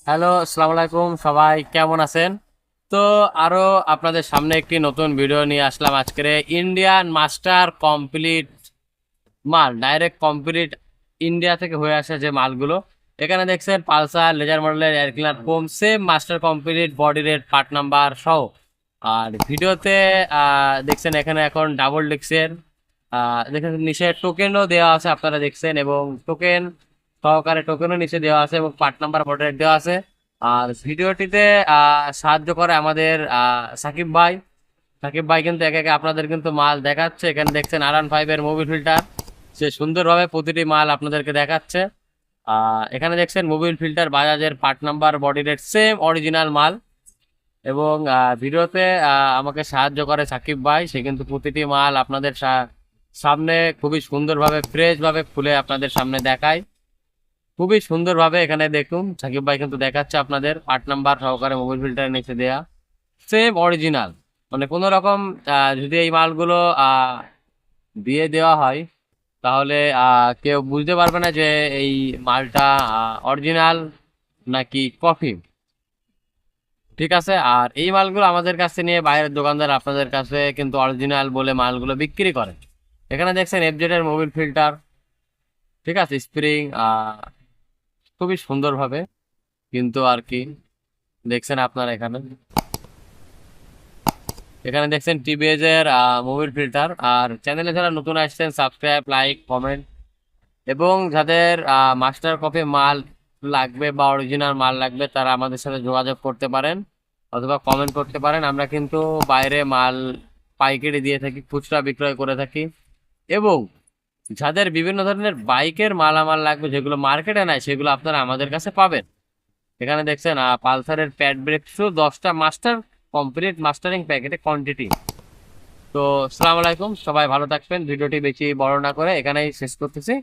Hello, আসসালামু আলাইকুম। সবাই কেমন আছেন? তো আরো আপনাদের সামনে একটি নতুন ভিডিও নিয়ে আসলাম আজকে। ইন্ডিয়ান মাস্টার কমপ্লিট মাল, ডাইরেক্ট কমপ্লিট ইন্ডিয়া থেকে হয়ে আসে যে মালগুলো এখানে দেখছেন, পালসার লেজার মডেলের air cleaner foam, same master complete body rate part number সহ। আর ভিডিওতে দেখছেন এখানে এখন ডাবল ডিক্সের দেখেন নিচে টোকেনও দেওয়া আছে, আপনারা দেখছেন, এবং টোকেন সহকারে টোকেনও নিচে দেওয়া আছে এবং পার্ট নাম্বার বডি রেট দেওয়া আছে। আর ভিডিওটিতে সাহায্য করে আমাদের সাকিব ভাই কিন্তু একে একে আপনাদের কিন্তু মাল দেখাচ্ছে। এখানে দেখছেন R15 এর মোবিল ফিল্টার, সে সুন্দরভাবে প্রতিটি মাল আপনাদেরকে দেখাচ্ছে। এখানে দেখছেন মোবিল ফিল্টার বাজাজের part number body rate same original মাল। এবং ভিডিওতে আমাকে সাহায্য করে সাকিব ভাই, সে কিন্তু প্রতিটি মাল আপনাদের সামনে খুবই সুন্দরভাবে ফ্রেশ ভাবে খুলে আপনাদের সামনে দেখায়, খুবই সুন্দরভাবে। এখানে দেখুন সাকিব ভাই কিন্তু দেখাচ্ছে আপনাদের পার্ট নাম্বার সহকারে মোবিল ফিল্টার নিচে দেয়া সেম অরিজিনাল। মানে কোনো রকম যদি এই মালগুলো দিয়ে দেওয়া হয় তাহলে কেউ বুঝতে পারবে না যে এই মালটা অরিজিনাল নাকি কপি। ঠিক আছে, আর এই মালগুলো আমাদের কাছে নিয়ে বাইরের দোকানদার আপনাদের কাছে কিন্তু অরিজিনাল বলে মালগুলো বিক্রি করে। এখানে দেখছেন এফজেড এর মোবিল ফিল্টার, ঠিক আছে, স্প্রিং খুবই সুন্দরভাবে কিন্তু আর কি দেখছেন আপনারা। এখানে এখানে দেখছেন টিবিএস এর মোবিল ফিল্টার। আর চ্যানেলে যারা নতুন আসছেন, সাবস্ক্রাইব, লাইক, কমেন্ট, এবং যাদের মাস্টার কপি মাল লাগবে বা অরিজিনাল মাল লাগবে তারা আমাদের সাথে যোগাযোগ করতে পারেন অথবা কমেন্ট করতে পারেন। আমরা কিন্তু বাইরে মাল পাইকারি দিয়ে থাকি, খুচরা বিক্রয় করে থাকি। এবং যাদের বিভিন্ন ধরনের বাইকের মালামাল লাগবে যেগুলো মার্কেটে নাই, সেগুলো আপনারা আমাদের কাছে পাবেন। এখানে দেখছেন পালসারের প্যাড ব্রেক শু 10টা মাস্টার কমপ্লিট মাস্টারিং প্যাকেটে কোয়ান্টিটি। তো আসসালামু আলাইকুম, সবাই ভালো থাকবেন। ভিডিওটি বেশি বড় না করে এখানেই শেষ করতেছি।